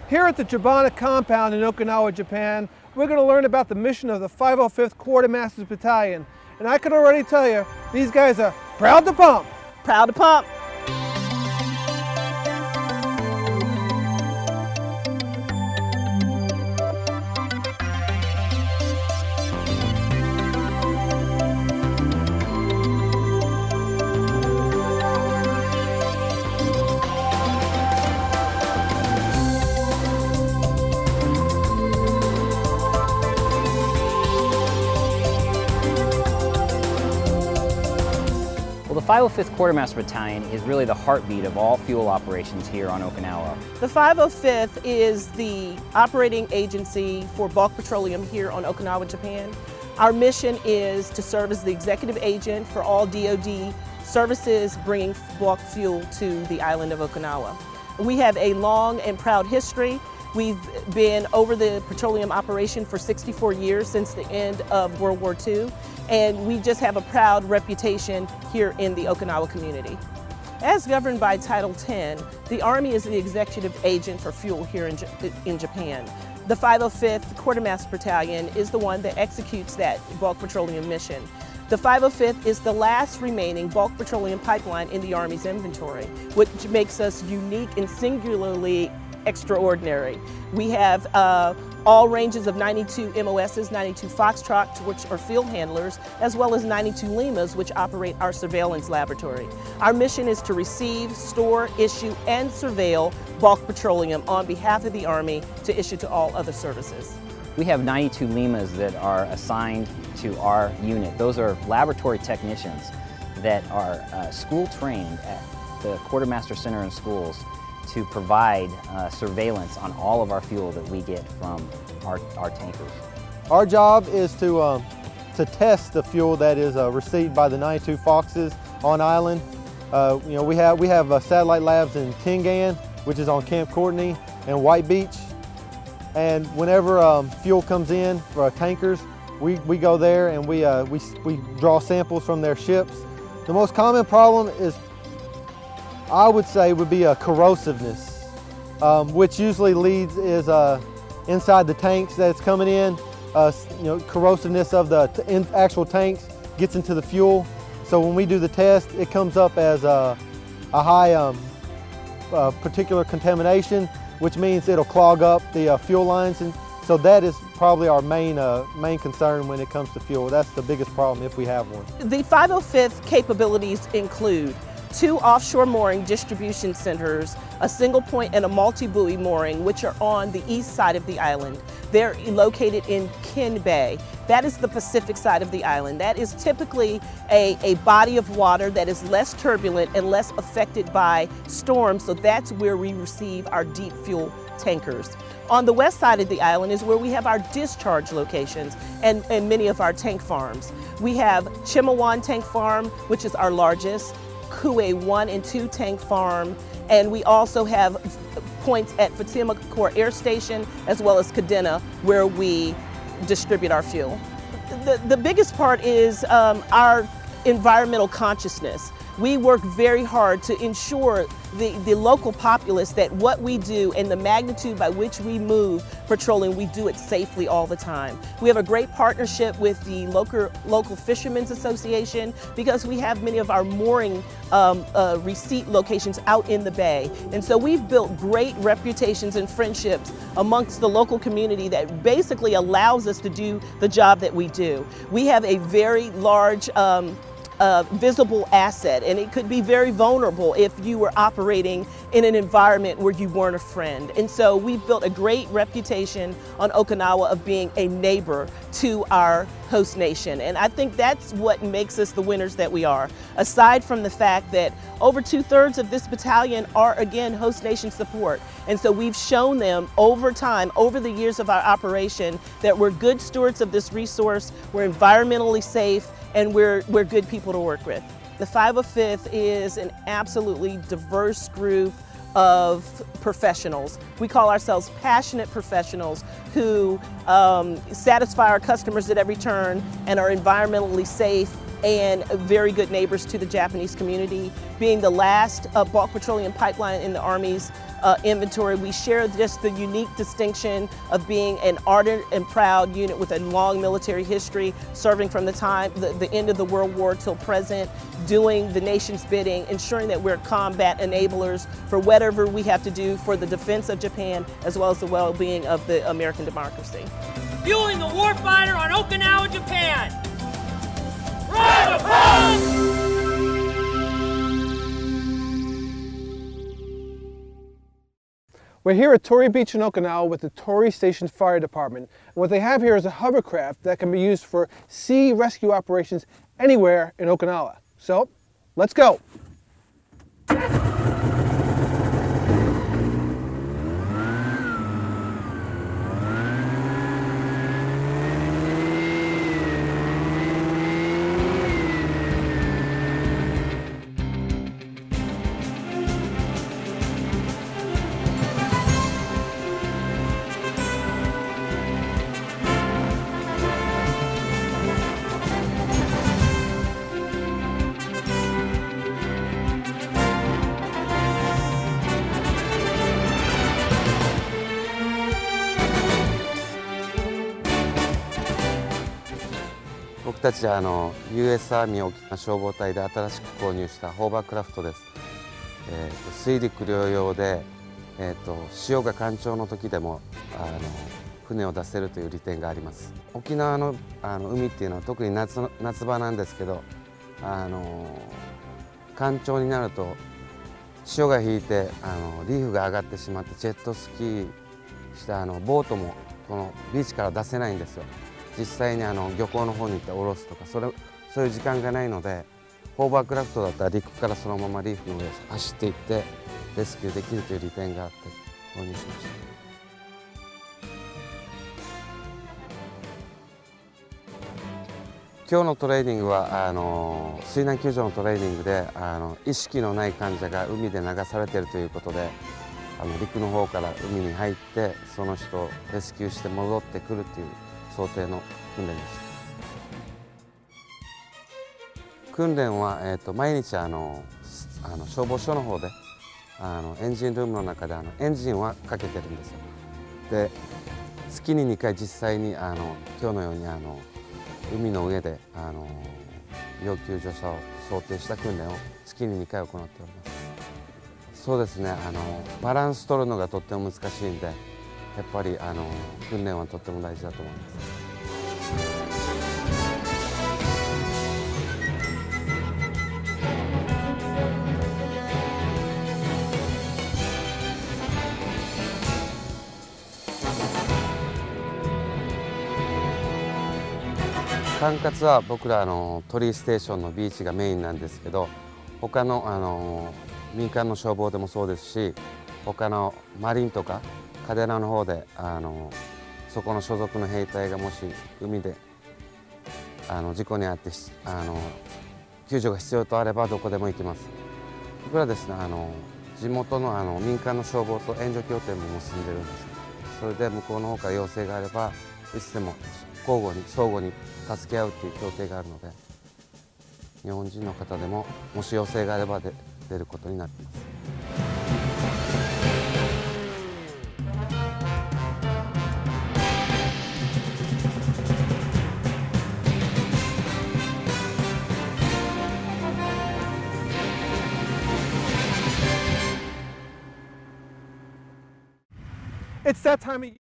Here at the Jabana compound in Okinawa, Japan, we're going to learn about the mission of the 505th Quartermaster's Battalion. And I can already tell you, these guys are proud to pump. Proud to pump. Well, the 505th Quartermaster Battalion is really the heartbeat of all fuel operations here on Okinawa. The 505th is the operating agency for bulk petroleum here on Okinawa, Japan. Our mission is to serve as the executive agent for all DoD services bringing bulk fuel to the island of Okinawa. We have a long and proud history. We've been over the petroleum operation for 64 years since the end of World War II, and we just have a proud reputation here in the Okinawa community. As governed by Title 10, the Army is the executive agent for fuel here in Japan. The 505th Quartermaster Battalion is the one that executes that bulk petroleum mission. The 505th is the last remaining bulk petroleum pipeline in the Army's inventory, which makes us unique and singularly extraordinary. We have all ranges of 92 MOSs, 92 Foxtrots, which are field handlers, as well as 92 Limas, which operate our surveillance laboratory. Our mission is to receive, store, issue, and surveil bulk petroleum on behalf of the Army to issue to all other services. We have 92 Limas that are assigned to our unit. Those are laboratory technicians that are school trained at the Quartermaster Center in schools to provide surveillance on all of our fuel that we get from our tankers. Our job is to test the fuel that is received by the 92 Foxes on island. We have satellite labs in Tengan, which is on Camp Courtney, and White Beach. And whenever fuel comes in for our tankers, we go there and we draw samples from their ships. The most common problem is, I would say, would be a corrosiveness, which usually leads is inside the tanks that it's coming in. Corrosiveness of the actual tanks gets into the fuel. So when we do the test, it comes up as a high particular contamination, which means it'll clog up the fuel lines. And so that is probably our main concern when it comes to fuel. That's the biggest problem if we have one. The 505th capabilities include 2 offshore mooring distribution centers, a single point and a multi-buoy mooring, which are on the east side of the island. They're located in Ken Bay. That is the Pacific side of the island. That is typically a body of water that is less turbulent and less affected by storms, so that's where we receive our deep fuel tankers. On the west side of the island is where we have our discharge locations and many of our tank farms. We have Chimawan Tank Farm, which is our largest, Kue 1 and 2 tank farm, and we also have points at Fatima Corps Air Station as well as Kadena where we distribute our fuel. The biggest part is our environmental consciousness. We work very hard to ensure the local populace that what we do and the magnitude by which we move petroleum, we do it safely all the time. We have a great partnership with the local Fishermen's Association because we have many of our mooring receipt locations out in the bay. And so we've built great reputations and friendships amongst the local community that basically allows us to do the job that we do. We have a very large visible asset, and it could be very vulnerable if you were operating in an environment where you weren't a friend. And so we've built a great reputation on Okinawa of being a neighbor to our host nation. And I think that's what makes us the winners that we are. Aside from the fact that over 2/3 of this battalion are, again, host nation support. And so we've shown them over time, over the years of our operation, that we're good stewards of this resource, we're environmentally safe, and we're good people to work with. The 505th is an absolutely diverse group of professionals. We call ourselves passionate professionals who satisfy our customers at every turn and are environmentally safe and very good neighbors to the Japanese community. Being the last bulk petroleum pipeline in the Army's inventory, we share just the unique distinction of being an ardent and proud unit with a long military history, serving from the end of the World War till present, doing the nation's bidding, ensuring that we're combat enablers for whatever we have to do for the defense of Japan as well as the well-being of the American democracy. Fueling the warfighter on Okinawa, Japan. Round of applause! We're here at Torii Beach in Okinawa with the Torii Station Fire Department. And what they have here is a hovercraft that can be used for sea rescue operations anywhere in Okinawa. So, let's go!僕たちはUS アーミー沖縄消防隊で新しく購入したホーバークラフトです。水陸両用で、潮が干潮の時でも船を出せるという利点があります。沖縄の海っていうのは特に夏場なんですけど、干潮になると潮が引いてリーフが上がってしまってジェットスキーしたボートもこのビーチから出せないんですよ。実際に漁港の方に行って降ろすとかそういう時間がないので、ホーバークラフトだったら陸からそのままリーフの上を走っていってレスキューできるという利点があって購入しました。今日のトレーニングは水難救助のトレーニングで意識のない患者が海で流されているということで陸の方から海に入ってその人をレスキューして戻ってくるという想定の訓練でした。訓練は、毎日消防署の方でエンジンルームの中でエンジンはかけてるんですよ。で月に2回実際に今日のように海の上で要救助者を想定した訓練を月に2回行っております。そうですね、バランス取るのがとっても難しいんで、やっぱり訓練はとっても大事だと思います。管轄は僕ら鳥居ステーションのビーチがメインなんですけど、他の民間の消防でもそうですし、他のマリンとかカデナの方でそこの所属の兵隊がもし海で事故に遭って救助が必要とあればどこでも行きます。僕らですね地元の民間の消防と援助協定も結んでるんです。それで向こうの方から要請があればいつでも交互に相互に助け合うという協定があるので、日本人の方でももし要請があれば出ることになっています。It's that time of year.